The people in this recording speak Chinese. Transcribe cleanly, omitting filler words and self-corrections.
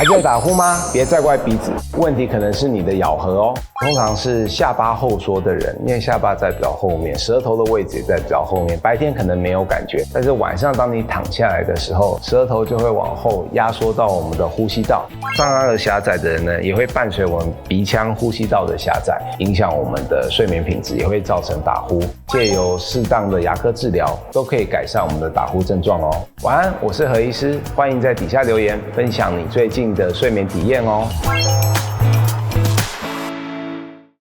还在打呼吗？别再怪鼻子，问题可能是你的咬合哦。通常是下巴后缩的人，因为下巴在比较后面，舌头的位置也在比较后面，白天可能没有感觉，但是晚上当你躺下来的时候，舌头就会往后压缩到我们的呼吸道。上颚颌狭窄的人呢，也会伴随我们鼻腔呼吸道的狭窄，影响我们的睡眠品质，也会造成打呼。借由适当的牙科治疗，都可以改善我们的打呼症状哦。晚安，我是何医师，欢迎在底下留言分享你最近的睡眠体验哦。